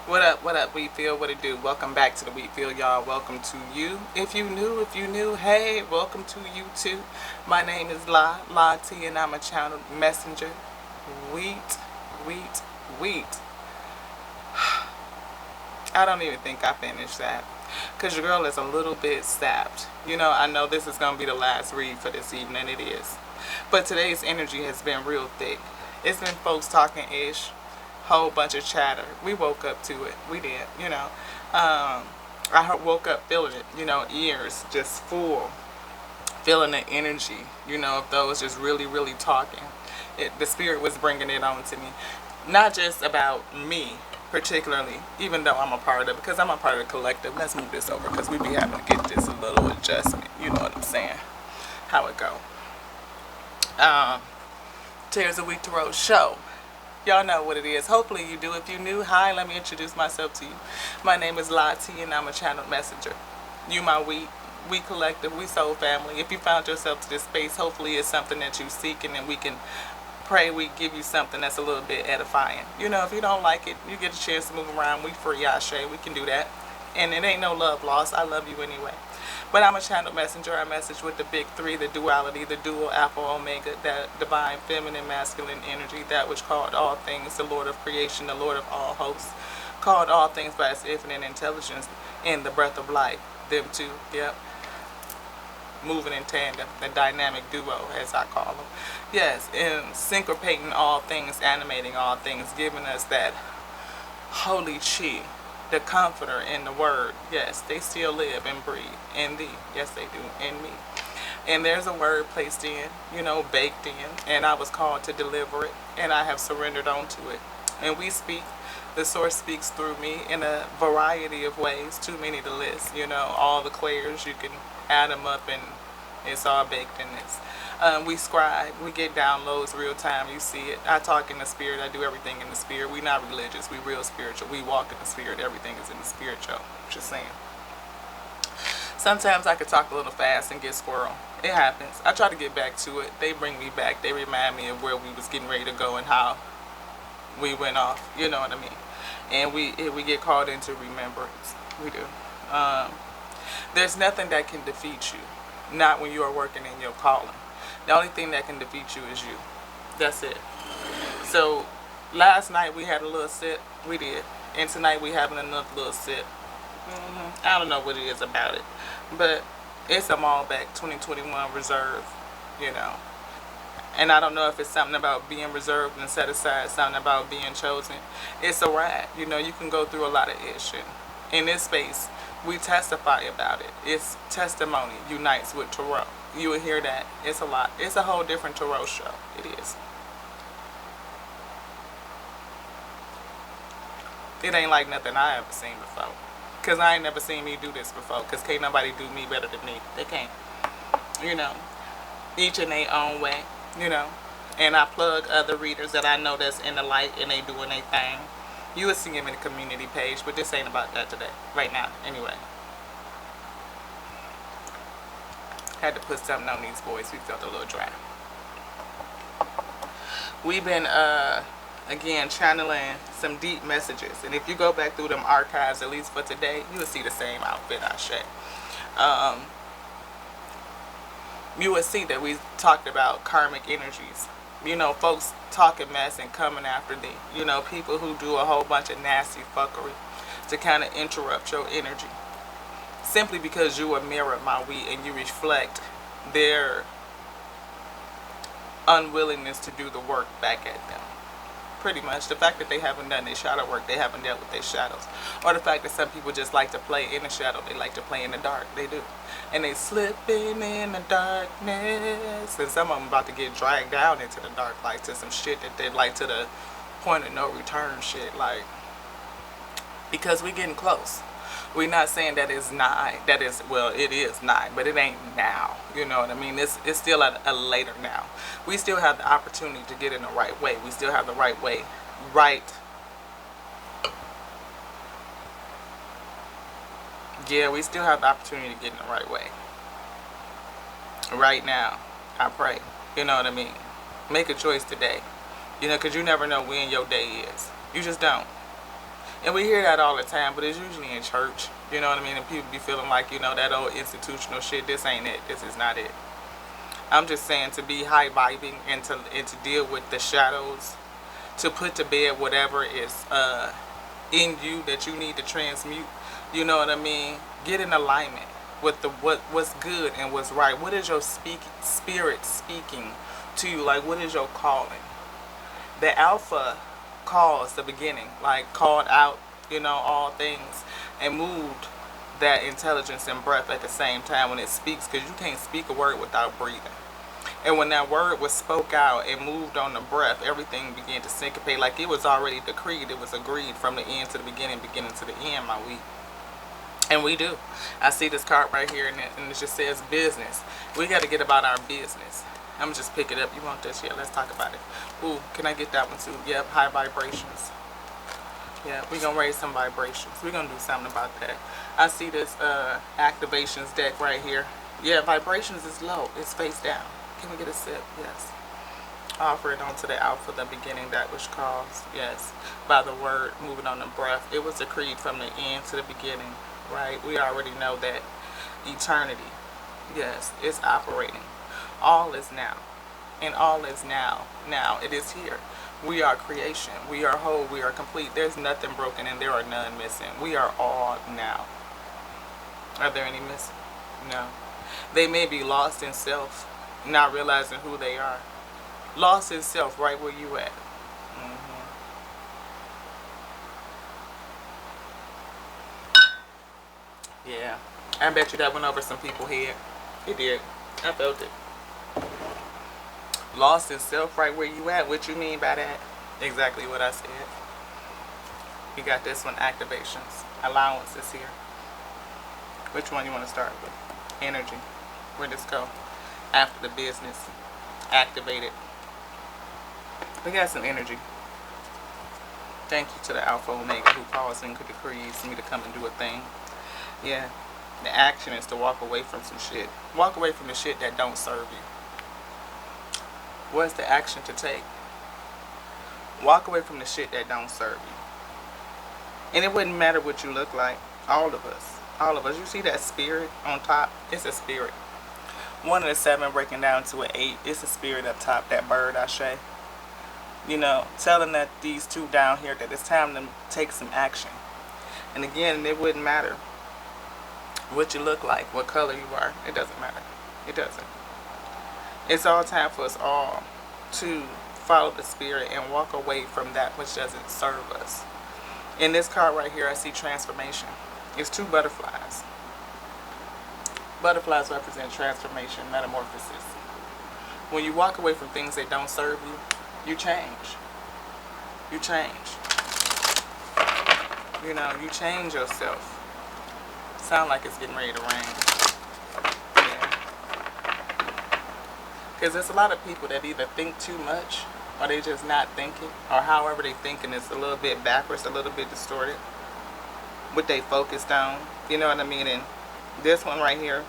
What up, Wheatfield? What it do? Welcome back to the Wheatfield, y'all. Welcome to you. If you new, hey, welcome to you too. My name is La T, and I'm a channel messenger. Wheat, wheat, wheat. I don't even think I finished that. Because your girl is a little bit sapped. I know this is going to be the last read for this evening. It is. But today's energy has been real thick. It's been folks talking ish. Whole bunch of chatter. We woke up to it. We did. I woke up feeling it. Ears just full. Feeling the energy. Of those just really, really talking. The spirit was bringing it on to me. Not just about me particularly, even though I'm a part of it, because I'm a part of the collective. Let's move this over because we be having to get this a little adjustment. You know what I'm saying? How it go. Tears of Week Tarot show. Y'all know what it is. Hopefully you do. If you're new, hi, let me introduce myself to you. My name is La T, and I'm a channel messenger. You my we collective, we soul family. If you found yourself to this space, hopefully it's something that you seek, and then we can pray we give you something that's a little bit edifying. If you don't like it, you get a chance to move around. We free, Ashe. We can do that. And it ain't no love lost. I love you anyway. But I'm a channel messenger. I message with the big three, the duality, the dual, alpha, omega, that divine, feminine, masculine energy, that which called all things, the Lord of creation, the Lord of all hosts, called all things by its infinite intelligence and the breath of life. Them two, yep. Moving in tandem, the dynamic duo, as I call them. Yes, and syncopating all things, animating all things, giving us that holy chi, the comforter in the word. Yes, they still live and breathe in thee. Yes, they do, in me. And there's a word placed in, baked in, and I was called to deliver it, and I have surrendered onto it. And we speak, the source speaks through me in a variety of ways, too many to list. All the clairs, you can add them up, and it's all baked in this. We scribe, we get downloads real time, you see it. I talk in the spirit, I do everything in the spirit. We not religious, we real spiritual. We walk in the spirit, everything is in the spiritual. Just saying. Sometimes I could talk a little fast and get squirrel. It happens. I try to get back to it. They bring me back. They remind me of where we was getting ready to go and how we went off. You know what I mean? And we get called into remembrance. We do. There's nothing that can defeat you. Not when you are working in your calling. The only thing that can defeat you is you. That's it. So last night we had a little sip. We did. And tonight we having another little sip. I don't know what it is about it. But it's a Malbec 2021 reserve. And I don't know if it's something about being reserved and set aside, something about being chosen. It's a ride. You can go through a lot of ish. And in this space, we testify about it. It's testimony unites with tarot. You will hear that. It's a lot. It's a whole different tarot show. It is. It ain't like nothing I ever seen before. Because I ain't never seen me do this before. Because can't nobody do me better than me. They can't. Each in their own way. And I plug other readers that I know that's in the light and they doing their thing. You will see them in the community page, but this ain't about that today. Right now, anyway. Had to put something on these boys. We felt a little dry. We've been, again, channeling some deep messages. And if you go back through them archives, at least for today, you will see the same outfit, Ashe. You will see that we talked about karmic energies. Folks talking mess and coming after thee. People who do a whole bunch of nasty fuckery to kind of interrupt your energy. Simply because you are mirror, my we, and you reflect their unwillingness to do the work back at them. Pretty much. The fact that they haven't done their shadow work, they haven't dealt with their shadows. Or the fact that some people just like to play in the shadow, they like to play in the dark. They do. And they slipping in the darkness. And some of them about to get dragged down into the dark, like to some shit that they like to the point of no return shit. Like, because we getting close. We're not saying that it's nigh. That is, well, it is nigh, but it ain't now. You know what I mean? It's still at a later now. We still have the opportunity to get in the right way. We still have the right way. Yeah, we still have the opportunity to get in the right way. Right now, I pray. You know what I mean? Make a choice today. Because you never know when your day is. You just don't. And we hear that all the time, but it's usually in church. You know what I mean? And people be feeling like, you know, that old institutional shit. This ain't it. This is not it. I'm just saying, to be high vibing and to deal with the shadows, to put to bed whatever is in you that you need to transmute. You know what I mean? Get in alignment with the what's good and what's right. What is your spirit speaking to you? Like, what is your calling? The alpha calls the beginning, like called out, you know, all things, and moved that intelligence and breath at the same time when it speaks, because you can't speak a word without breathing. And when that word was spoke out and moved on the breath, everything began to syncopate like it was already decreed. It was agreed from the end to the beginning, beginning to the end, my week. And we do. I see this card right here, and it just says business. We got to get about our business. I'm just pick it up. You want this? Yeah, let's talk about it. Ooh, can I get that one too? Yep, high vibrations. Yeah, we're going to raise some vibrations. We're going to do something about that. I see this activations deck right here. Yeah, vibrations is low. It's face down. Can we get a sip? Yes. Offer it onto the alpha, the beginning, that which caused. Yes. By the word, moving on the breath. It was decreed from the end to the beginning. Right? We already know that eternity, yes, is operating. All is now. And all is now. Now it is here. We are creation. We are whole. We are complete. There's nothing broken and there are none missing. We are all now. Are there any missing? No. They may be lost in self, not realizing who they are. Lost in self, right where you at. Yeah. I bet you that went over some people's head. It did. I felt it. Lost in self, right where you at. What you mean by that? Exactly what I said. You got this one, activations. Allowances here. Which one you want to start with? Energy. Where'd this go? After the business. Activated. We got some energy. Thank you to the Alpha Omega who calls and decrees me to come and do a thing. Yeah. The action is to walk away from some shit. Walk away from the shit that don't serve you. What's the action to take? Walk away from the shit that don't serve you. And it wouldn't matter what you look like. All of us. All of us. You see that spirit on top? It's a spirit. 1 and a 7 breaking down to an 8. It's a spirit up top. That bird, Ashe. You know, telling that these two down here that it's time to take some action. And again, it wouldn't matter what you look like, what color you are. It doesn't matter. It doesn't. It's all time for us all to follow the spirit and walk away from that which doesn't serve us. In this card right here, I see transformation. It's 2 butterflies. Butterflies represent transformation, metamorphosis. When you walk away from things that don't serve you, you change. You change. You know, you change yourself. Sound like it's getting ready to rain. Yeah. Because there's a lot of people that either think too much or they just not thinking, or however they thinking is a little bit backwards, a little bit distorted. What they focused on. You know what I mean? And this one right here,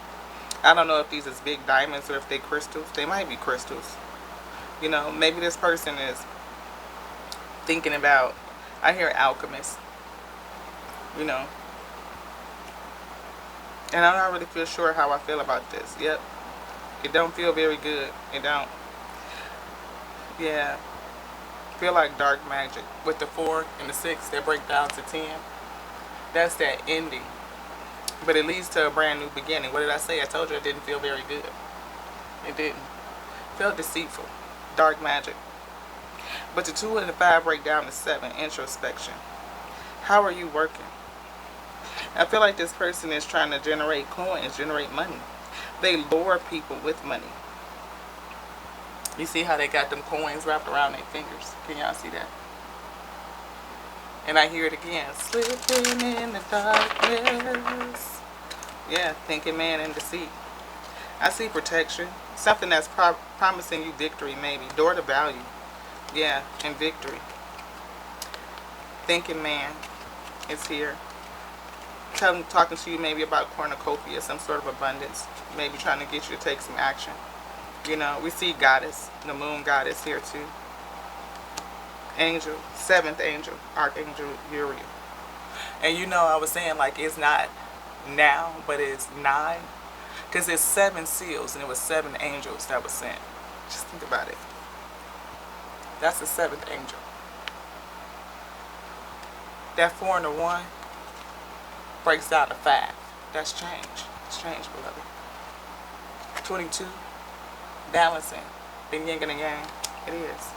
I don't know if these is big diamonds or if they crystals. They might be crystals. You know, maybe this person is thinking about, I hear alchemist. You know. And I'm not really feel sure how I feel about this. Yep. It don't feel very good. It don't. Yeah. Feel like dark magic. With the 4 and the 6 that break down to 10. That's that ending. But it leads to a brand new beginning. What did I say? I told you it didn't feel very good. It didn't. Felt deceitful. Dark magic. But the 2 and the 5 break down to 7. Introspection. How are you working? I feel like this person is trying to generate coins, generate money. They lure people with money. You see how they got them coins wrapped around their fingers? Can y'all see that? And I hear it again. Slipping in the darkness. Yeah, thinking man in deceit. I see protection. Something that's promising you victory maybe. Door to value. Yeah, and victory. Thinking man is here. Talking to you maybe about cornucopia, some sort of abundance. Maybe trying to get you to take some action. You know, we see goddess, the moon goddess here too. Angel, 7th angel, Archangel Uriel. And you know, I was saying like it's not now, but it's 9. Because it's 7 seals and it was 7 angels that was sent. Just think about it. That's the 7th angel. That 4 and the 1 breaks out to 5. That's change. It's change, beloved. 22, balancing. The yin and the yang. It is.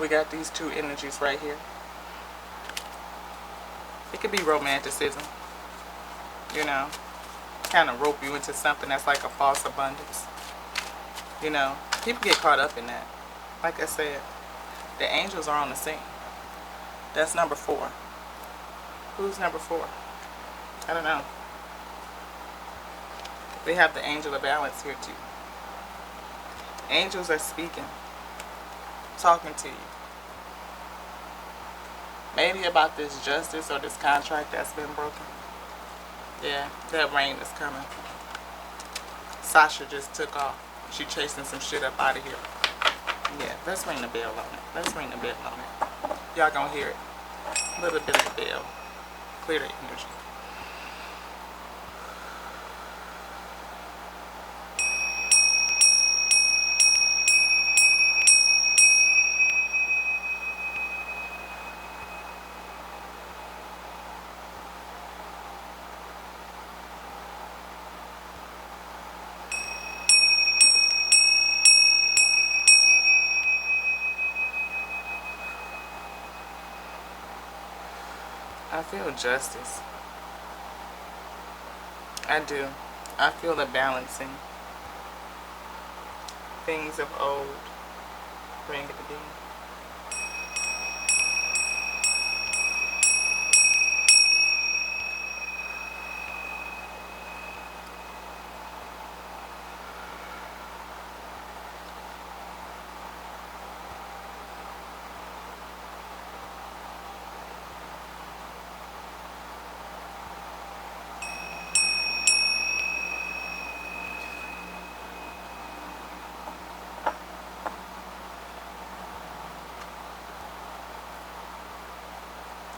We got these 2 energies right here. It could be romanticism. You know, kind of rope you into something that's like a false abundance. You know, people get caught up in that. Like I said, the angels are on the scene. That's number 4. Who's number 4? I don't know. We have the angel of balance here too. Angels are speaking, talking to you. Maybe about this justice or this contract that's been broken. Yeah, that rain is coming. Sasha just took off. She chasing some shit up out of here. Yeah, let's ring the bell on it. Let's ring the bell on it. Y'all gonna hear it. A little bit of the bell. Clear the energy. I feel justice. I do. I feel the balancing. Things of old bring it to be.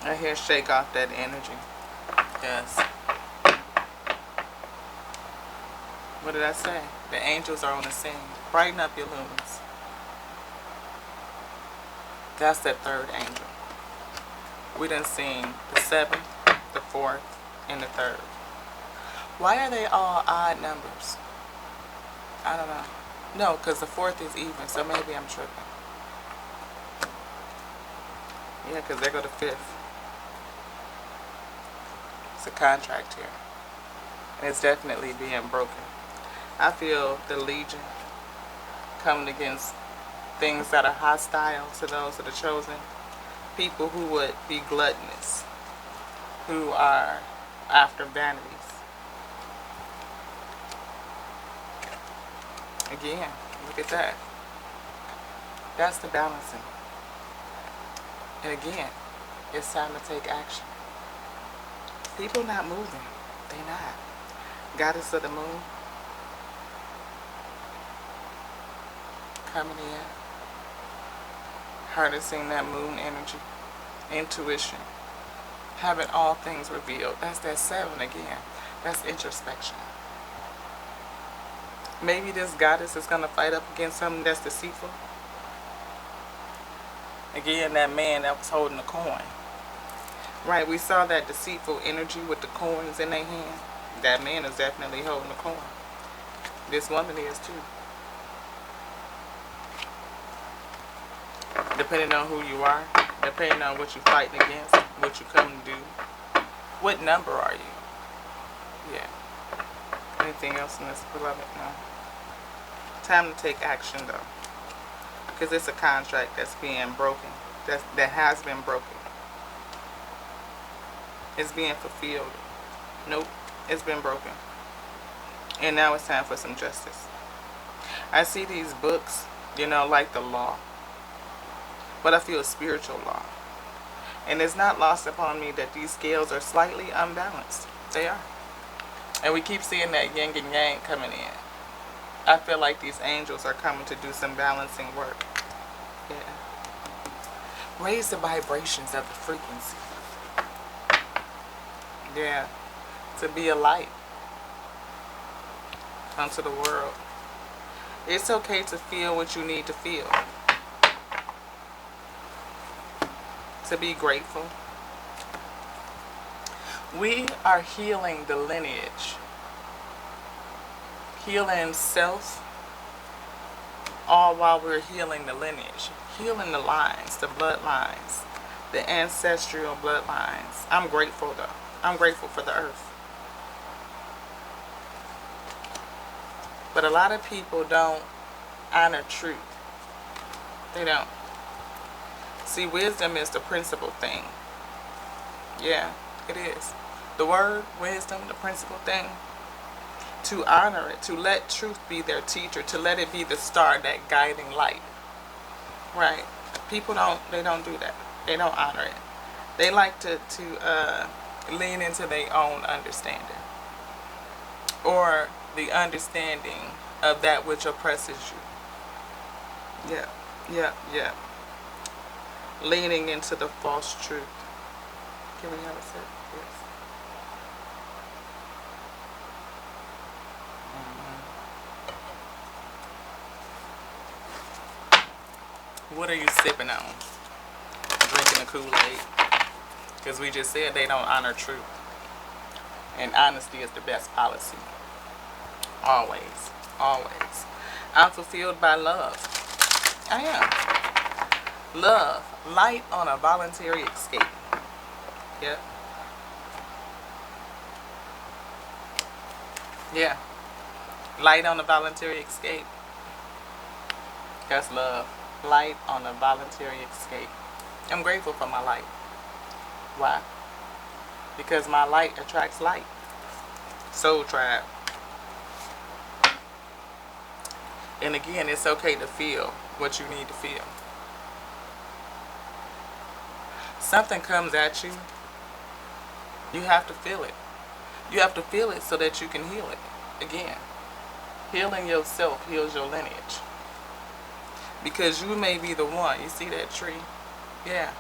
I hear shake off that energy. Yes. What did I say? The angels are on the scene. Brighten up your lumens. That's that 3rd angel. We done seen the 7th, the 4th, and the 3rd. Why are they all odd numbers? I don't know. No, because the 4th is even, so maybe I'm tripping. Yeah, because they go to 5th. It's a contract here. And it's definitely being broken. I feel the Legion coming against things that are hostile to those that are chosen. People who would be gluttonous. Who are after vanities. Again, look at that. That's the balancing. And again, it's time to take action. People not moving. They not. Goddess of the moon. Coming in. Harnessing that moon energy. Intuition. Having all things revealed. That's that 7 again. That's introspection. Maybe this goddess is going to fight up against something that's deceitful. Again, that man that was holding the coin. Right, we saw that deceitful energy with the coins in their hand. That man is definitely holding the coin. This woman is too. Depending on who you are, depending on what you're fighting against, what you come to do. What number are you? Yeah. Anything else in this, beloved? No. Time to take action though. Because it's a contract that's being broken. That has been broken. It's being fulfilled. Nope. It's been broken. And now it's time for some justice. I see these books, you know, like the law. But I feel spiritual law. And it's not lost upon me that these scales are slightly unbalanced. They are. And we keep seeing that yin and yang coming in. I feel like these angels are coming to do some balancing work. Yeah. Raise the vibrations of the frequency. Yeah. To be a light unto the world. It's okay to feel what you need to feel. To be grateful. We are healing the lineage. Healing self, all while we're healing the lineage. Healing the lines, the bloodlines, the ancestral bloodlines. I'm grateful though. I'm grateful for the earth. But a lot of people don't honor truth. They don't. See, wisdom is the principal thing. Yeah, it is. The word, wisdom, the principal thing. To honor it, to let truth be their teacher, to let it be the star, that guiding light. Right. People they don't do that. They don't honor it. They like to lean into their own understanding. Or the understanding of that which oppresses you. Yeah, yeah, yeah. Leaning into the false truth. Can we have a sip? Yes. What are you sipping on? Drinking a Kool-Aid? Because we just said they don't honor truth. And honesty is the best policy. Always. Always. I'm fulfilled by love. I am. Love. Light on a voluntary escape. Yep. Yeah. Light on a voluntary escape. That's love. Light on a voluntary escape. I'm grateful for my light. Why? Because my light attracts light. Soul Tribe. And again, it's okay to feel what you need to feel. Something comes at you, you have to feel it. You have to feel it so that you can heal it. Again, healing yourself heals your lineage. Because you may be the one. You see that tree? Yeah.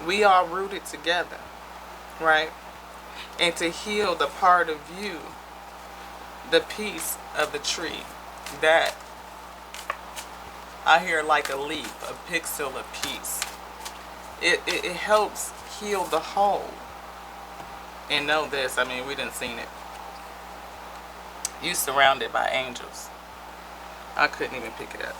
We are rooted together, right? And to heal the part of you, the piece of the tree that I hear like a leaf, a pixel, a piece. It helps heal the whole. And know this, I mean, we done seen it. You surrounded by angels. I couldn't even pick it up.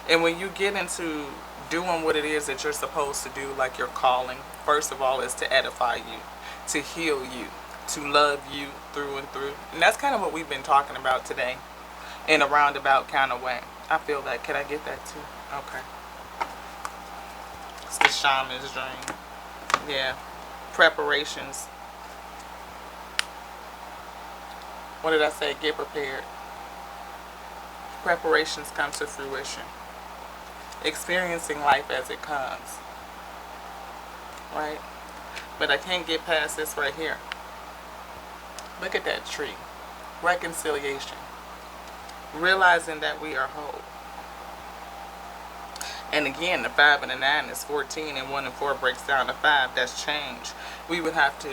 And when you get into doing what it is that you're supposed to do, like your calling, first of all, is to edify you, to heal you, to love you through and through. And that's kind of what we've been talking about today in a roundabout kind of way. I feel that. Can I get that too? Okay. It's the shaman's dream. Yeah. Preparations. What did I say? Get prepared. Preparations come to fruition. Experiencing life as it comes. Right? But I can't get past this right here. Look at that tree. Reconciliation. Realizing that we are whole. And again, the 5 and the 9 is 14, and 1 and 4 breaks down to 5. That's change. We would have to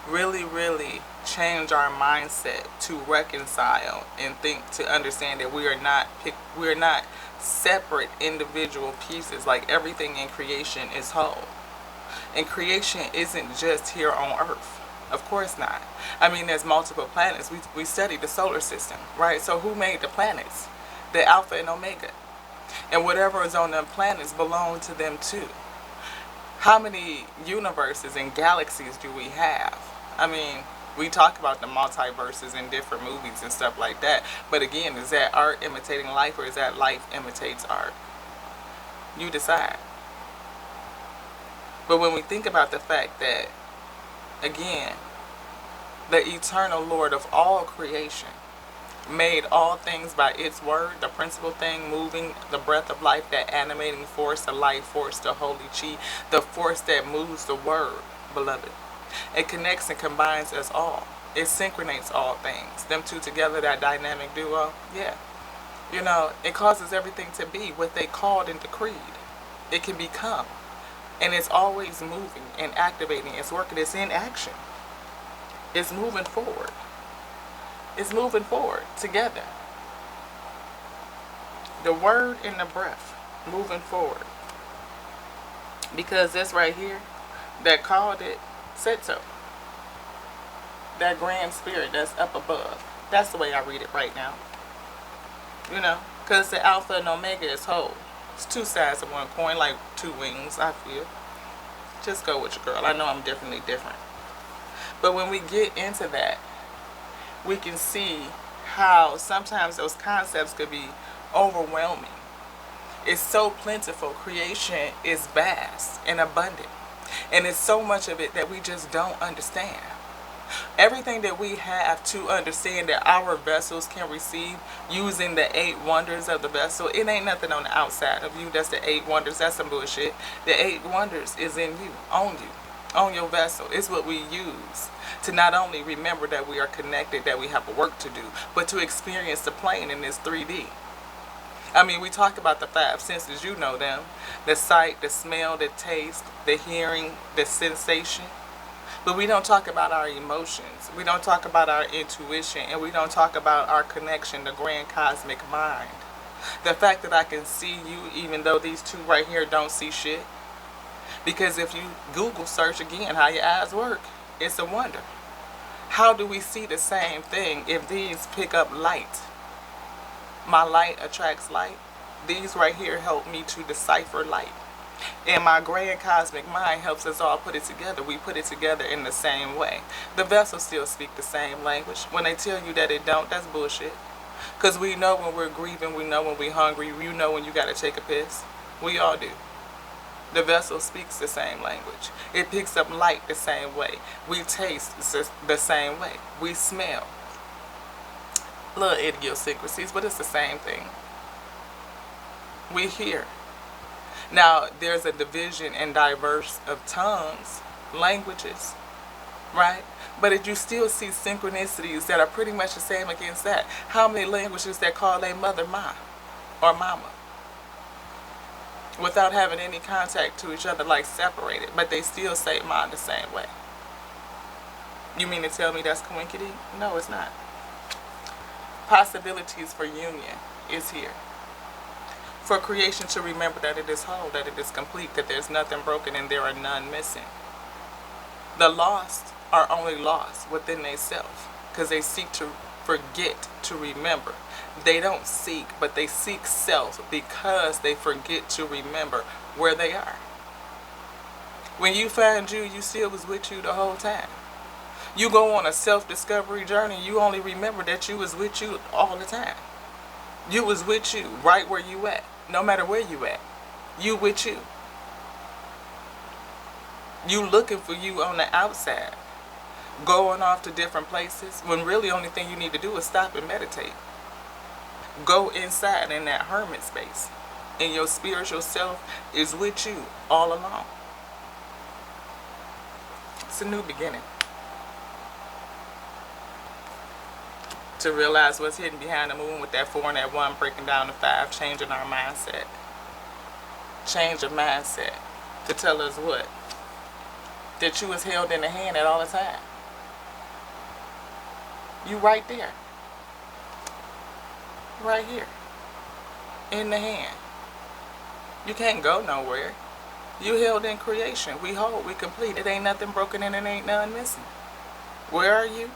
really, really change our mindset to reconcile and think, to understand that we are not separate individual pieces. Like everything in creation is whole. And creation isn't just here on Earth. Of course not. I mean, there's multiple planets. We studied the solar system, right? So who made the planets? The Alpha and Omega. And whatever is on them planets belong to them too. How many universes and galaxies do we have? I mean, we talk about the multiverses in different movies and stuff like that. But again, is that art imitating life, or is that life imitates art? You decide. But when we think about the fact that, again, the eternal Lord of all creation made all things by its word, the principal thing moving, the breath of life, that animating force, the life force, the holy chi, the force that moves the word, beloved. It connects and combines us all. It synchronates all things. Them two together, that dynamic duo, yeah. You know, it causes everything to be what they called and decreed. It can become. And it's always moving and activating. It's working. It's in action. It's moving forward. It's moving forward together. The word and the breath moving forward. Because this right here that called it said so. That grand spirit that's up above. That's the way I read it right now. You know, because the alpha and omega is whole. It's two sides of one coin, like two wings, I feel. Just go with your girl. I know I'm definitely different. But when we get into that, we can see how sometimes those concepts could be overwhelming. It's so plentiful. Creation is vast and abundant. And it's so much of it that we just don't understand. Everything that we have to understand that our vessels can receive using the 8 wonders of the vessel, it ain't nothing on the outside of you. That's the 8 wonders. That's some bullshit. The 8 wonders is in you, on your vessel. It's what we use to not only remember that we are connected, that we have a work to do, but to experience the plane in this 3D. I mean, we talk about the 5 senses, you know them. The sight, the smell, the taste, the hearing, the sensation. But we don't talk about our emotions. We don't talk about our intuition. And we don't talk about our connection, the grand cosmic mind. The fact that I can see you even though these two right here don't see shit. Because if you Google search again how your eyes work, it's a wonder. How do we see the same thing if these pick up light? My light attracts light. These right here help me to decipher light. And my grand cosmic mind helps us all put it together. We put it together in the same way. The vessels still speak the same language. When they tell you that it don't, that's bullshit. Because we know when we're grieving, we know when we're hungry, you know when you got to take a piss. We all do. The vessel speaks the same language. It picks up light the same way. We taste the same way. We smell. Little idiosyncrasies, but it's the same thing. We hear. Now, there's a division and diverse of tongues, languages, right? But if you still see synchronicities that are pretty much the same against that, how many languages that call their mother ma or mama without having any contact to each other, like separated, but they still say ma the same way? You mean to tell me that's coinkydink? No, it's not. Possibilities for union is here. For creation to remember that it is whole, that it is complete, that there's nothing broken and there are none missing. The lost are only lost within themselves because they seek to forget to remember. They don't seek, but they seek self because they forget to remember where they are. When you find you, you still was with you the whole time. You go on a self-discovery journey, you only remember that you was with you all the time. You was with you right where you at. No matter where you at, you with you. You looking for you on the outside, going off to different places, when really only thing you need to do is stop and meditate. Go inside in that hermit space, and your spiritual self is with you all along. It's a new beginning. To realize what's hidden behind the moon with that 4 and that 1 breaking down to 5, changing our mindset. Change of mindset to tell us what? That you was held in the hand at all the time. You right there. Right here. In the hand. You can't go nowhere. You held in creation. We whole, we complete. It ain't nothing broken and it ain't none missing. Where are you?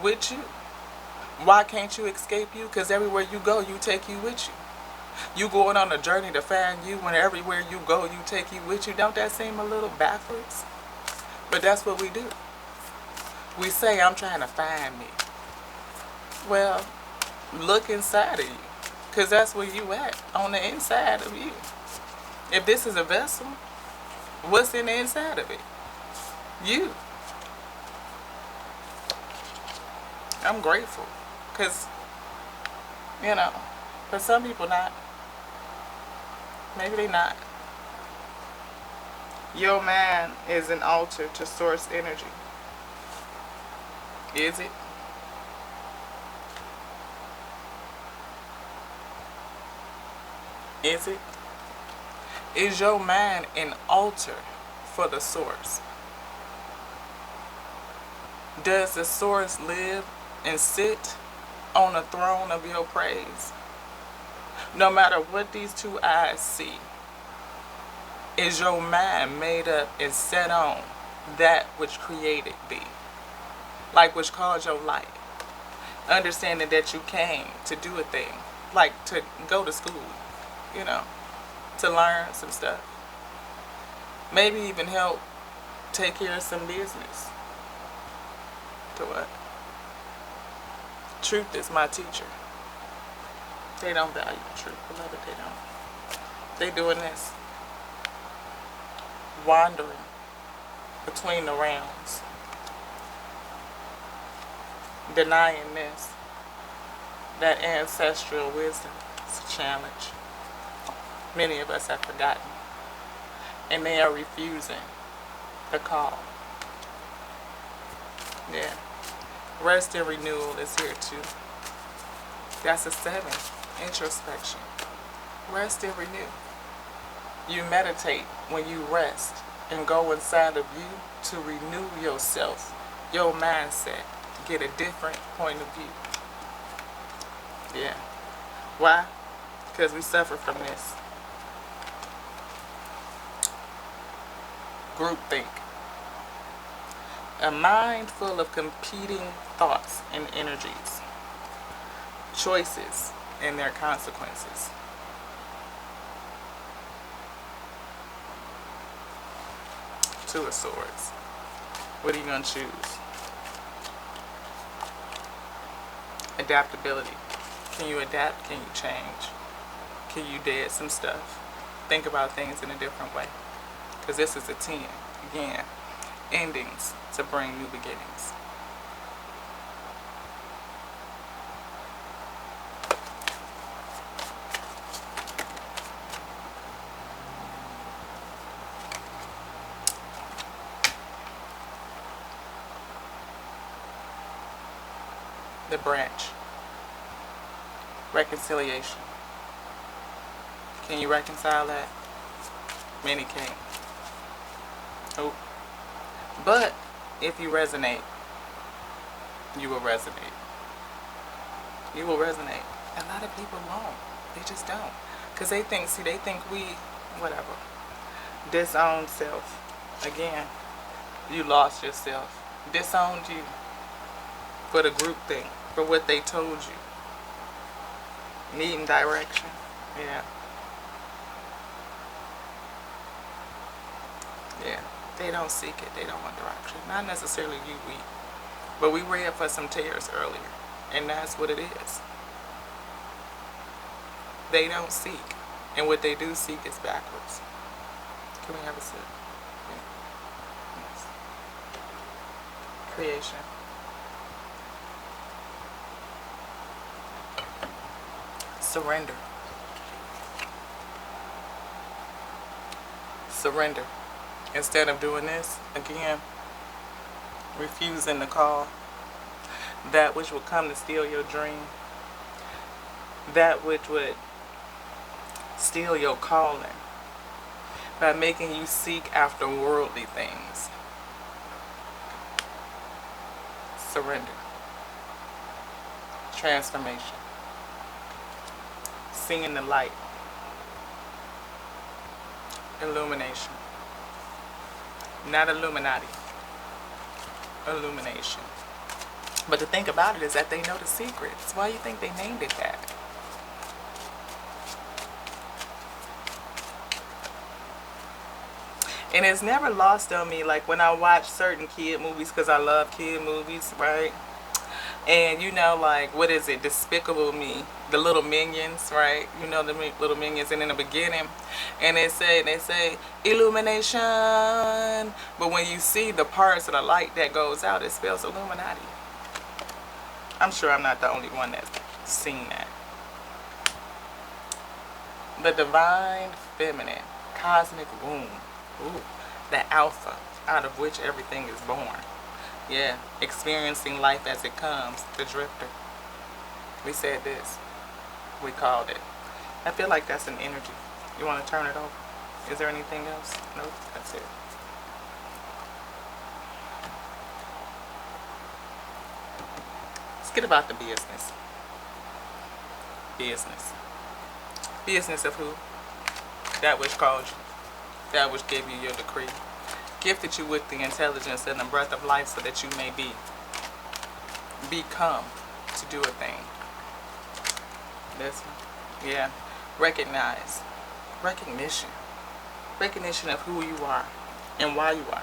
With you. Why can't you escape you? Because everywhere you go, you take you with you. You going on a journey to find you when everywhere you go, you take you with you. Don't that seem a little backwards? But that's what we do. We say, I'm trying to find me. Well, look inside of you. Because that's where you at, on the inside of you. If this is a vessel, what's in the inside of it? You. I'm grateful. Because, you know, for some people not. Maybe they not. Your mind is an altar to source energy. Is it? Is it? Is your mind an altar for the source? Does the source live and sit on the throne of your praise? No matter what these two eyes see, is your mind made up and set on that which created thee? Like which caused your light? Understanding that you came to do a thing, like to go to school, you know, to learn some stuff. Maybe even help take care of some business. To what? Truth is my teacher. They don't value the truth, beloved, they don't. They doing this. Wandering between the realms. Denying this. That ancestral wisdom is a challenge. Many of us have forgotten. And they are refusing the call. Yeah. Rest and renewal is here too. That's a 7. Introspection. Rest and renew. You meditate when you rest and go inside of you to renew yourself, your mindset, get a different point of view. Yeah. Why? Because we suffer from this. Groupthink. A mind full of competing thoughts and energies. Choices and their consequences. Two of Swords. What are you going to choose? Adaptability. Can you adapt? Can you change? Can you dead some stuff? Think about things in a different way. Because this is a 10. Again, endings to bring new beginnings. The branch. Reconciliation. Can you reconcile that? Many can't. Oh. But if you resonate, you will resonate. You will resonate. A lot of people won't. They just don't. Because they think, we, whatever. Disowned self. Again, you lost yourself. Disowned you. For the group thing. For what they told you. Needing direction. Yeah. Yeah. They don't seek it. They don't want direction. Not necessarily you, we. But we read for some tears earlier. And that's what it is. They don't seek. And what they do seek is backwards. Can we have a sip? Yeah. Yes. Creation. Surrender. Surrender. Instead of doing this, again, refusing the call, that which will come to steal your dream, that which would steal your calling, by making you seek after worldly things. Surrender. Transformation. Seeing the light. Illumination. Not Illuminati. Illumination. But the thing about it is that they know the secrets. Why do you think they named it that? And it's never lost on me, like when I watch certain kid movies, because I love kid movies, right? And you know, like, what is it? Despicable Me. The little minions, right? You know the little minions. And in the beginning, and they say, illumination. But when you see the parts of the light that goes out, it spells Illuminati. I'm sure I'm not the only one that's seen that. The divine feminine, cosmic womb. Ooh, the alpha out of which everything is born. Yeah, experiencing life as it comes, the drifter. We said this. We called it. I feel like that's an energy. You want to turn it over? Is there anything else? Nope, that's it. Let's get about the business. Business. Business of who? That which called you. That which gave you your decree. Gifted you with the intelligence and the breath of life so that you may become to do a thing. This one. Yeah. Recognize. Recognition. Recognition of who you are and why you are.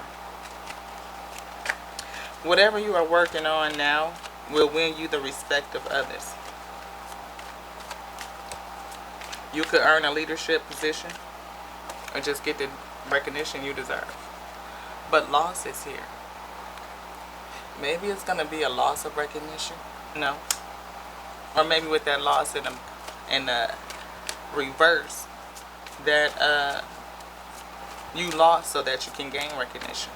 Whatever you are working on now will win you the respect of others. You could earn a leadership position or just get the recognition you deserve. But loss is here. Maybe it's going to be a loss of recognition. No. Or maybe with that loss in the reverse, that you lost so that you can gain recognition.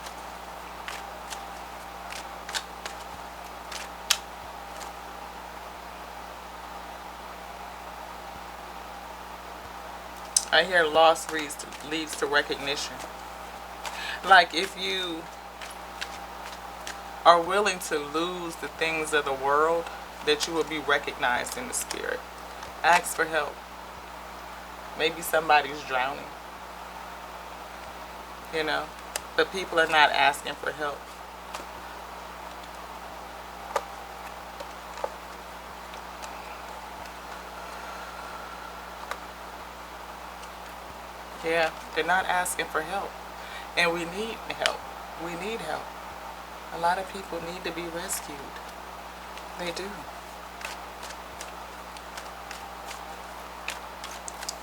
I hear loss leads to recognition. Like if you are willing to lose the things of the world, that you will be recognized in the spirit. Ask for help. Maybe somebody's drowning. You know, but people are not asking for help. Yeah, they're not asking for help. And we need help. We need help. A lot of people need to be rescued. They do.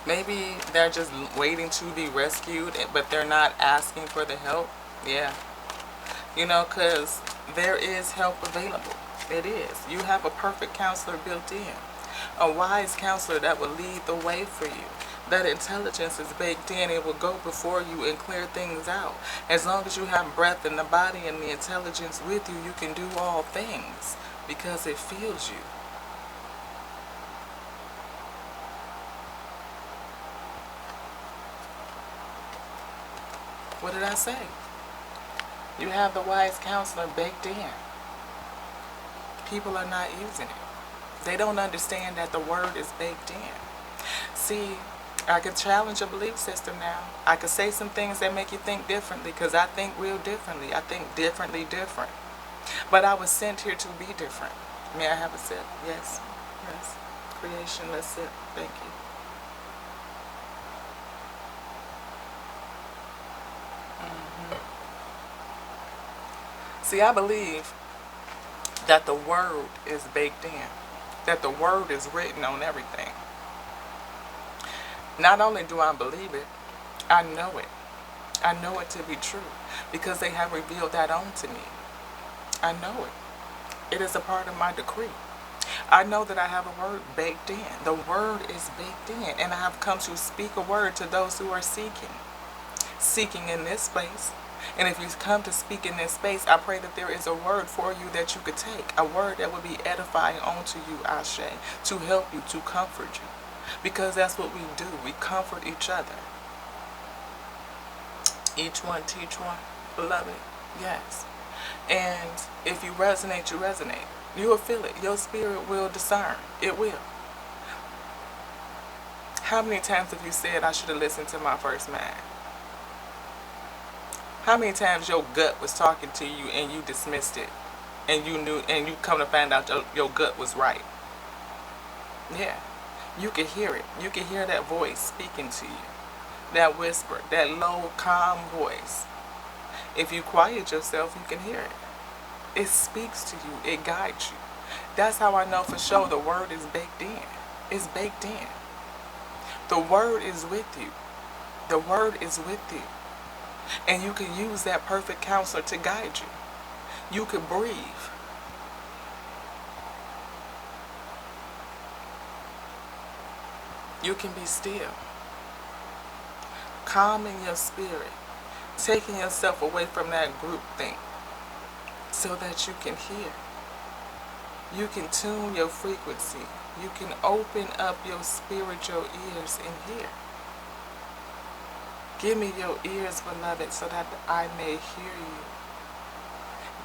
Maybe they're just waiting to be rescued, but they're not asking for the help. Yeah. You know, because there is help available. It is. You have a perfect counselor built in. A wise counselor that will lead the way for you. That intelligence is baked in. It will go before you and clear things out. As long as you have breath in the body and the intelligence with you, you can do all things because it feels you. What did I say? You have the wise counselor baked in. People are not using it. They don't understand that the word is baked in. See, I could challenge your belief system now. I could say some things that make you think differently because I think real differently. I think different. But I was sent here to be different. May I have a sip? Yes. Yes. Creation, let's sip. Thank you. See, I believe that the word is baked in. That the word is written on everything. Not only do I believe it, I know it. I know it to be true because they have revealed that onto me. I know it. It is a part of my decree. I know that I have a word baked in. The word is baked in, and I have come to speak a word to those who are seeking. Seeking in this space. And if you come to speak in this space, I pray that there is a word for you that you could take. A word that will be edifying onto you, Ashe, to help you, to comfort you. Because that's what we do. We comfort each other. Each one teach one. Beloved. Yes. And if you resonate, you resonate. You will feel it. Your spirit will discern. It will. How many times have you said, I should have listened to my first man? How many times your gut was talking to you and you dismissed it? And you knew, and you come to find out your gut was right. Yeah. You can hear it. You can hear that voice speaking to you. That whisper, that low, calm voice. If you quiet yourself, you can hear it. It speaks to you. It guides you. That's how I know for sure the word is baked in. It's baked in. The word is with you. The word is with you. And you can use that perfect counselor to guide you. You can breathe. You can be still. Calming your spirit. Taking yourself away from that group thing. So that you can hear. You can tune your frequency. You can open up your spiritual ears and hear. Give me your ears, beloved, so that I may hear you.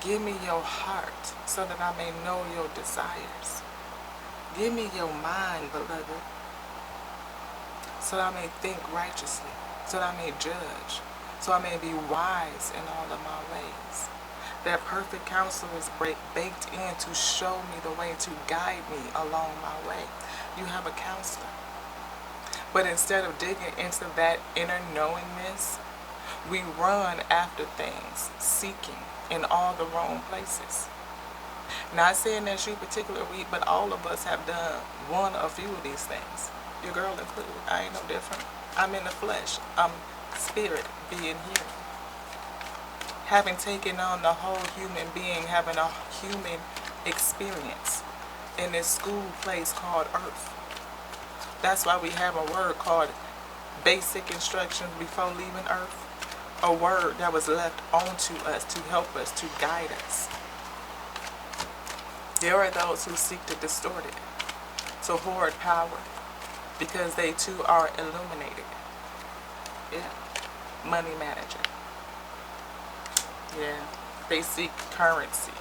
Give me your heart, so that I may know your desires. Give me your mind, beloved, so that I may think righteously, so that I may judge, so I may be wise in all of my ways. That perfect counsel is baked in to show me the way, to guide me along my way. You have a counselor. But instead of digging into that inner knowingness, we run after things, seeking in all the wrong places. Not saying that you particularly, but all of us have done one or few of these things. Your girl included. I ain't no different. I'm in the flesh. I'm spirit being here. Having taken on the whole human being, having a human experience in this school place called Earth. That's why we have a word called basic instructions before leaving Earth. A word that was left onto us to help us, to guide us. There are those who seek to distort it, to hoard power, because they too are illuminated. Yeah. Money manager. Yeah. They seek currency,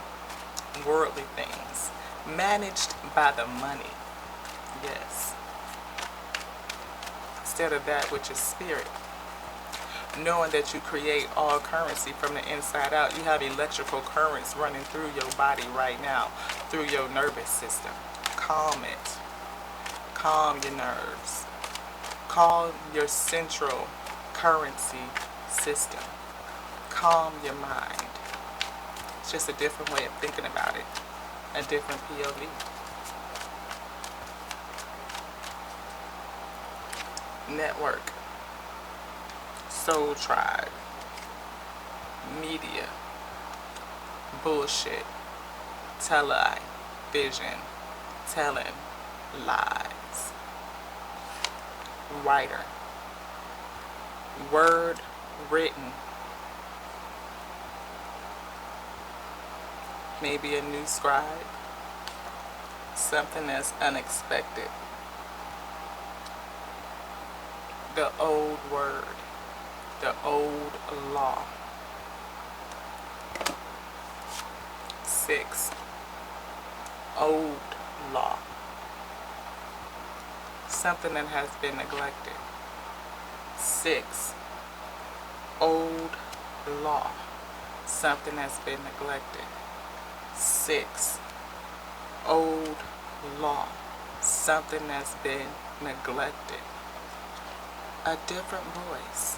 worldly things, managed by the money. Yes. Instead of that which is spirit. Knowing that you create all currency from the inside out. You have electrical currents running through your body right now, through your nervous system. Calm it. Calm your nerves. Calm your central currency system. Calm your mind. It's just a different way of thinking about it. A different POV. Network. Soul tribe. Media. Bullshit. Television. Telling lies. Writer. Word written. Maybe a new scribe. Something that's unexpected. The old word. The old law. 6. Old law. Something that has been neglected. 6. Old law. Something that's been neglected. 6. Old law. Something that's been neglected. A different voice.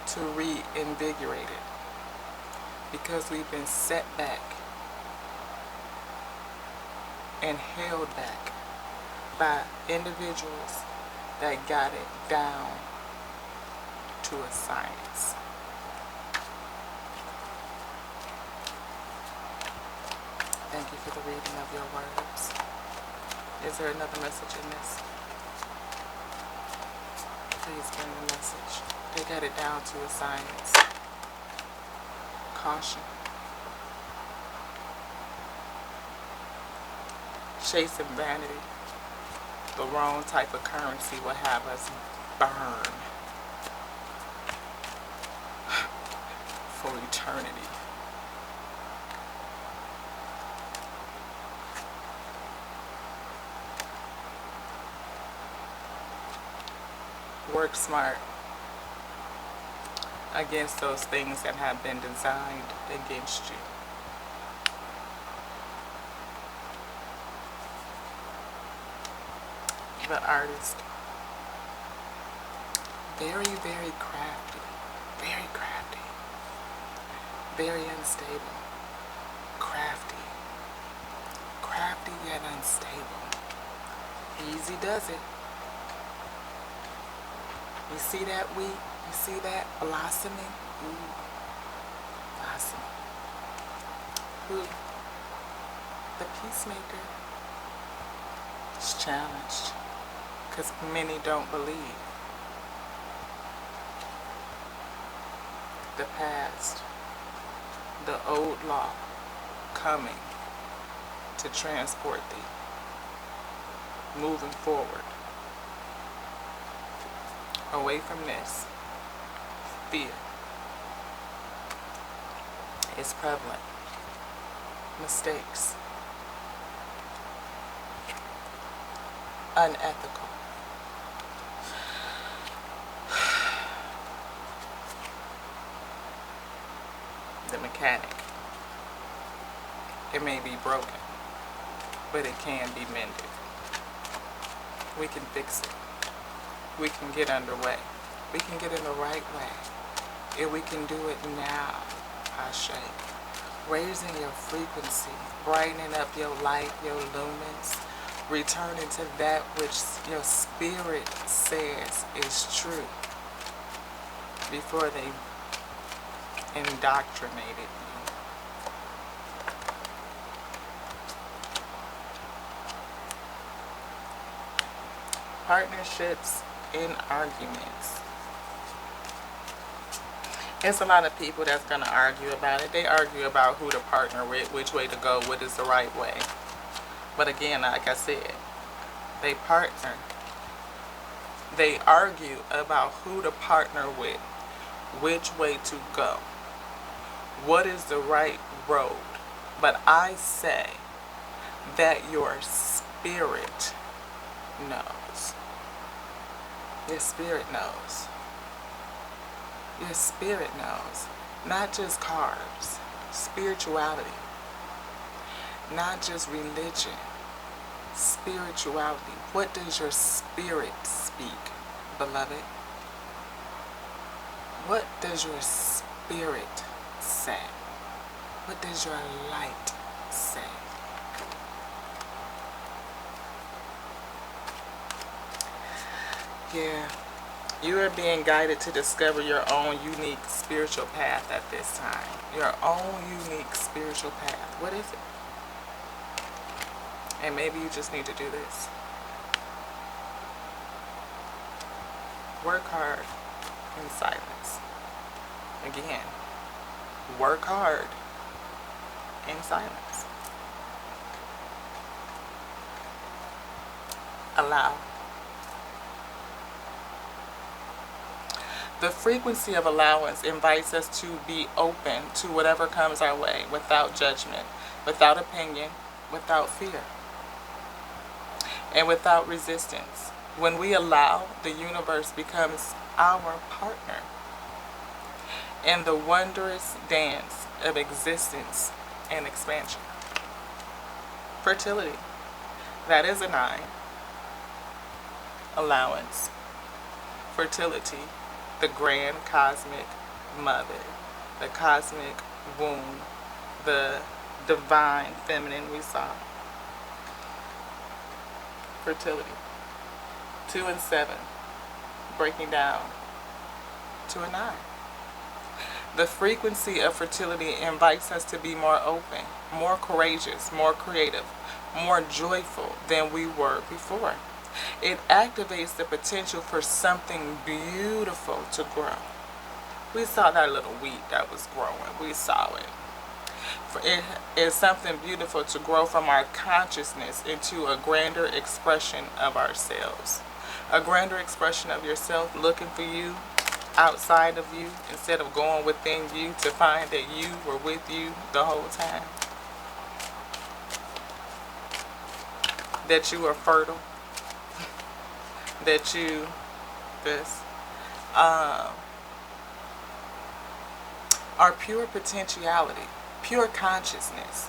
To reinvigorate it. Because we've been set back and held back by individuals that got it down to a science. Thank you for the reading of your words. Is there another message in this? Please bring the message. They got it down to a science. Caution. Chasing vanity. The wrong type of currency will have us burn for eternity. Work smart against those things that have been designed against you. The artist. Very, very crafty. Very crafty. Very unstable. Crafty. Crafty yet unstable. Easy does it. You see that wheat? You see that blossoming? Ooh. Blossoming. Who? The peacemaker is challenged. Because many don't believe. The past. The old law coming to transport thee. Moving forward. away from this. Fear is prevalent. Mistakes. Unethical. The mechanic. It may be broken, but it can be mended. We can fix it. We can get underway. We can get in the right way. And we can do it now, Ashe. Raising your frequency, brightening up your light, your lumens, returning to that which your spirit says is true before they indoctrinated you. Partnerships and arguments. It's a lot of people that's going to argue about it. They argue about who to partner with, which way to go, what is the right way. But again, like I said, they partner. They argue about who to partner with, which way to go, what is the right road. But I say that your spirit knows. Your spirit knows. Your spirit knows. Not just carbs, spirituality. Not just religion, spirituality. What does your spirit speak, beloved? What does your spirit say? What does your light say? Yeah, you are being guided to discover your own unique spiritual path at this time. Your own unique spiritual path. What is it? And maybe you just need to do this. Work hard in silence. Again, work hard in silence. Allow. The frequency of allowance invites us to be open to whatever comes our way without judgment, without opinion, without fear, and without resistance. When we allow, the universe becomes our partner in the wondrous dance of existence and expansion. Fertility. That is a 9. Allowance. Fertility. The grand cosmic mother. The cosmic womb. The divine feminine we saw. Fertility. 2 and 7. Breaking down to a 9. The frequency of fertility invites us to be more open, more courageous, more creative, more joyful than we were before. It activates the potential for something beautiful to grow. We saw that little weed that was growing. We saw it. It is something beautiful to grow from our consciousness into a grander expression of ourselves. A grander expression of yourself looking for you outside of you instead of going within you to find that you were with you the whole time. That you are fertile. That you, are pure potentiality, pure consciousness,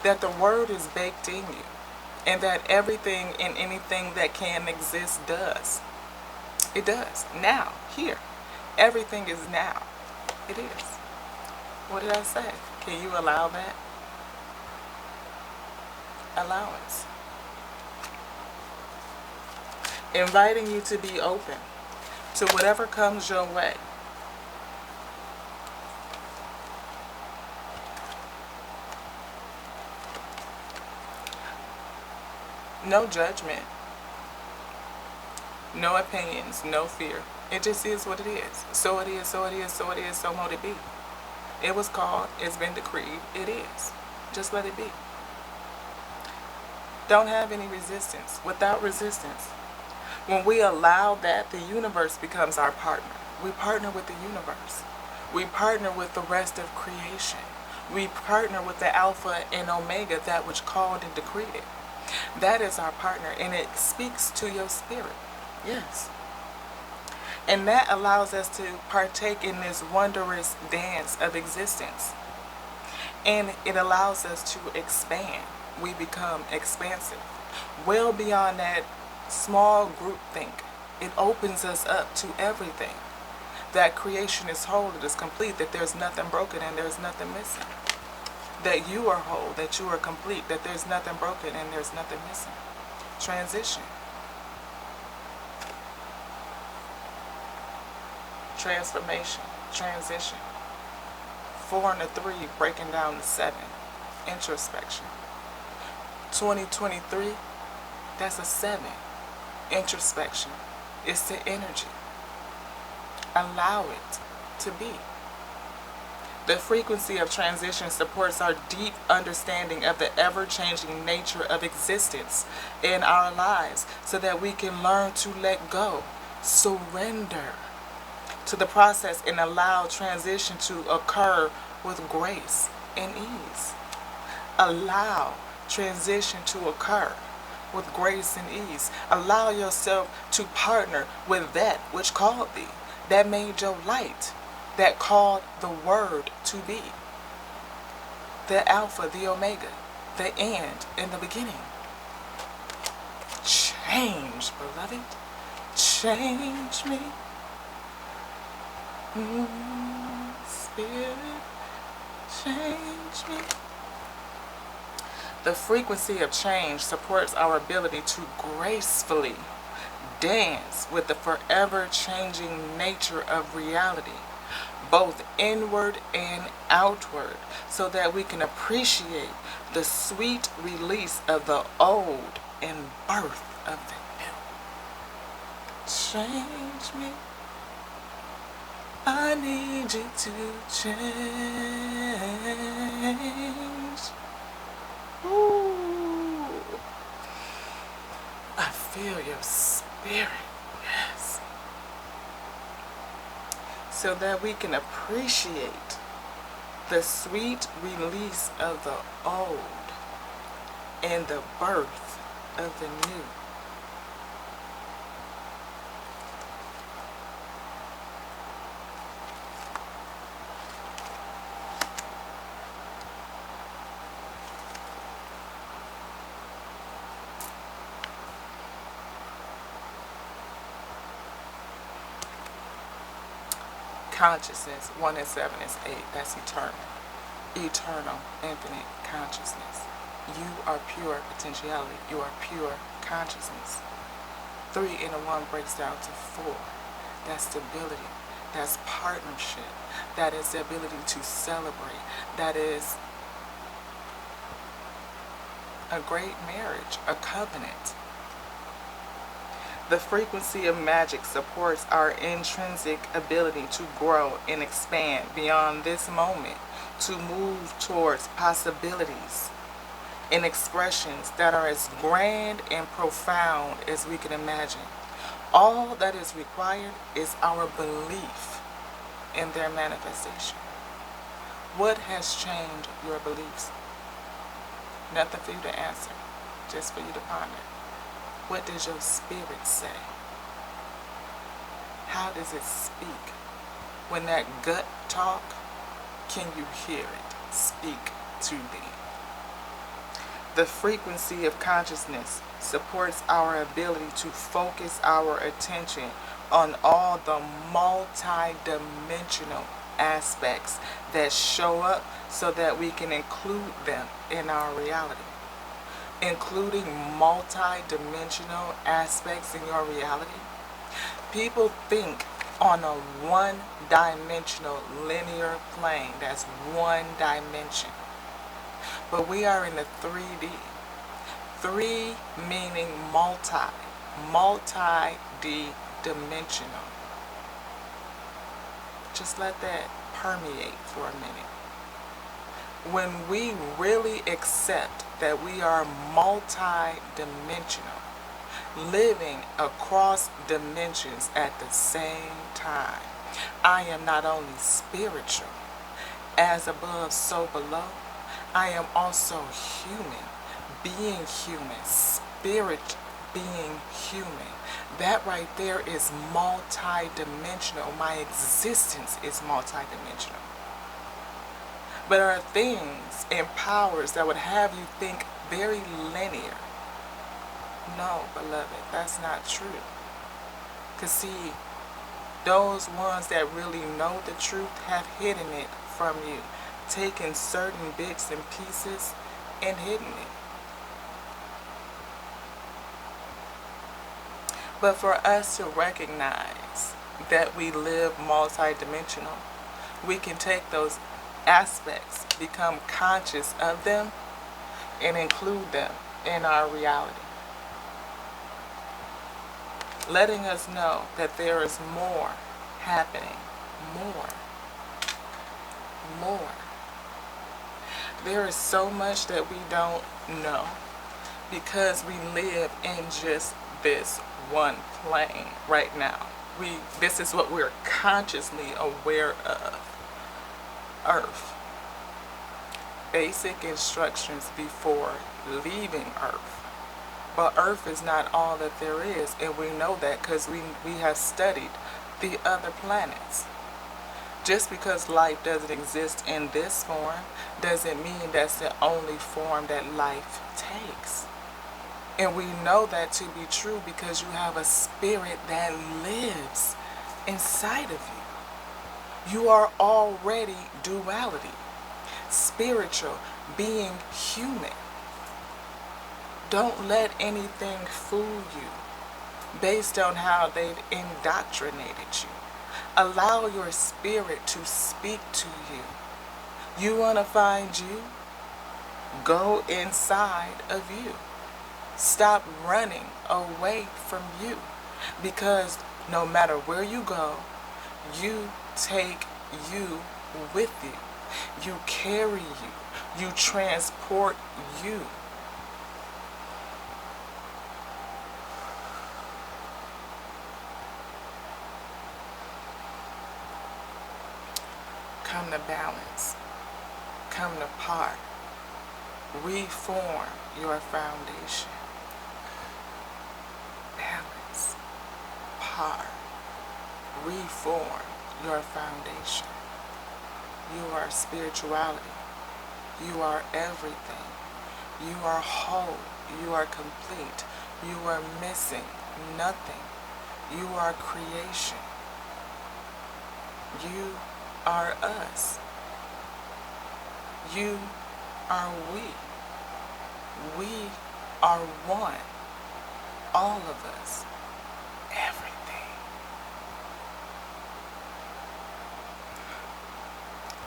that the word is baked in you, and that everything and anything that can exist does. It does. Now, here. Everything is now. It is. What did I say? Can you allow that? Allowance. Inviting you to be open to whatever comes your way. No judgment, no opinions, no fear. It just is what it is. So it is, so it is, so it is, so mote it be. It was called, it's been decreed, it is. Just let it be. Don't have any resistance. Without resistance. When we allow that, the universe becomes our partner. We partner with the universe. We partner with the rest of creation. We partner with the Alpha and Omega, that which called and decreed it. That is our partner, and it speaks to your spirit. Yes. And that allows us to partake in this wondrous dance of existence. And it allows us to expand. We become expansive. Well beyond that small group think. It opens us up to everything. That creation is whole, it is complete, that there's nothing broken and there's nothing missing. That you are whole, that you are complete, that there's nothing broken and there's nothing missing. Transition. Transformation. Transition. 4 and a 3 breaking down to 7. Introspection. 2023, that's a 7. Introspection. It's the energy. Allow it to be. The frequency of transition supports our deep understanding of the ever-changing nature of existence in our lives so that we can learn to let go, surrender to the process, and allow transition to occur with grace and ease. Allow transition to occur with grace and ease. Allow yourself to partner with that which called thee, that made your light, that called the word to be. The Alpha, the Omega, the end and the beginning. Change, beloved. Change me. Spirit, change me. The frequency of change supports our ability to gracefully dance with the forever changing nature of reality, both inward and outward, so that we can appreciate the sweet release of the old and birth of the new. Change me. I need you to change. Ooh. I feel your spirit. Yes. So that we can appreciate the sweet release of the old and the birth of the new. Consciousness, 1 and 7 is 8. That's eternal. Eternal, infinite consciousness. You are pure potentiality. You are pure consciousness. 3 and a 1 breaks down to 4. That's stability. That's partnership. That is the ability to celebrate. That is a great marriage, a covenant. The frequency of magic supports our intrinsic ability to grow and expand beyond this moment, to move towards possibilities and expressions that are as grand and profound as we can imagine. All that is required is our belief in their manifestation. What has changed your beliefs? Nothing for you to answer, just for you to ponder. What does your spirit say? How does it speak? When that gut talk, can you hear it speak to thee? The frequency of consciousness supports our ability to focus our attention on all the multi-dimensional aspects that show up so that we can include them in our reality. Including multi-dimensional aspects in your reality. People think on a one-dimensional linear plane. That's one dimension. But we are in the 3D. 3 meaning multi-dimensional. Just let that permeate for a minute. When we really accept that we are multi-dimensional, living across dimensions at the same time. I am not only spiritual, as above, so below. I am also human, being human, spirit being human. That right there is multi-dimensional. My existence is multi-dimensional. But there are things and powers that would have you think very linear. No, beloved, that's not true. Because see, those ones that really know the truth have hidden it from you, taken certain bits and pieces and hidden it. But for us to recognize that we live multidimensional, we can take those aspects, become conscious of them, and include them in our reality. Letting us know that there is more happening. More. There is so much that we don't know because we live in just this one plane right now. This is what we're consciously aware of. Earth. Basic instructions before leaving Earth. But Earth is not all that there is, and we know that because we have studied the other planets. Just because life doesn't exist in this form doesn't mean that's the only form that life takes. And we know that to be true because you have a spirit that lives inside of you. You are already duality, spiritual, being human. Don't let anything fool you based on how they've indoctrinated you. Allow your spirit to speak to you. You want to find you? Go inside of you. Stop running away from you. Because no matter where you go, you take you with you. You carry you. You transport you. Come to balance. Come to part. Reform your foundation. Balance. Part. Reform your foundation. You are spirituality. You are everything. You are whole. You are complete. You are missing nothing. You are creation. You are us. You are we. We are one. All of us. Everything.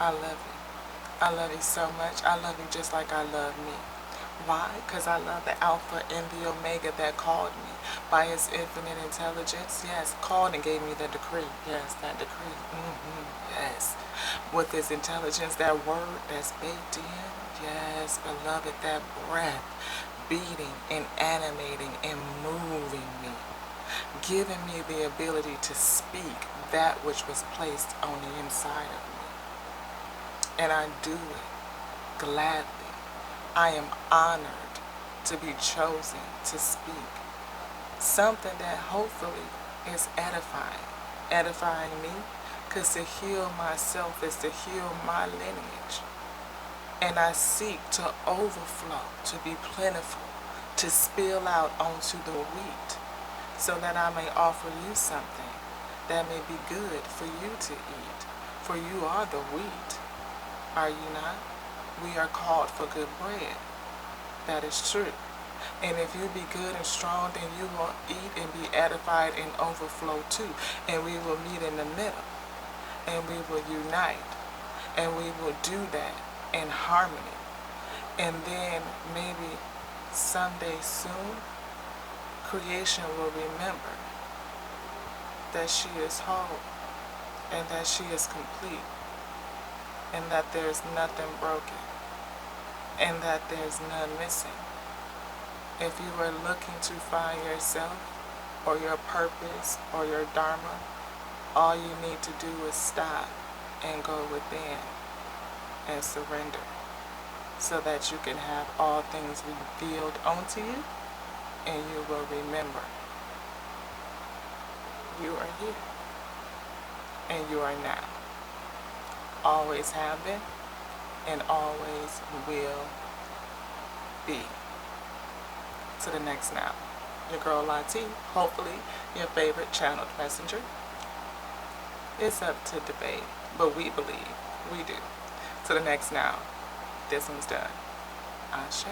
I love you. I love you so much. I love you just like I love me. Why? Because I love the Alpha and the Omega that called me by his infinite intelligence. Yes, called and gave me the decree. Yes, that decree. Yes. With his intelligence, that word that's baked in. Yes, beloved, that breath beating and animating and moving me. Giving me the ability to speak that which was placed on the inside of me. And I do it gladly. I am honored to be chosen to speak something that hopefully is edifying. Edifying me, because to heal myself is to heal my lineage. And I seek to overflow, to be plentiful, to spill out onto the wheat, so that I may offer you something that may be good for you to eat. For you are the wheat, are you not? We are called for good bread. That is true. And if you be good and strong, then you will eat and be edified and overflow too. And we will meet in the middle. And we will unite. And we will do that in harmony. And then maybe someday soon, creation will remember that she is whole. And that she is complete. And that there's nothing broken. And that there's none missing. If you are looking to find yourself or your purpose or your dharma, all you need to do is stop and go within and surrender so that you can have all things revealed onto you, and you will remember you are here and you are now. Always have been and always will be. To the next now. Your girl Lati, hopefully your favorite channeled messenger. It's up to debate, but we believe we do. To the next now. This one's done. Ashe.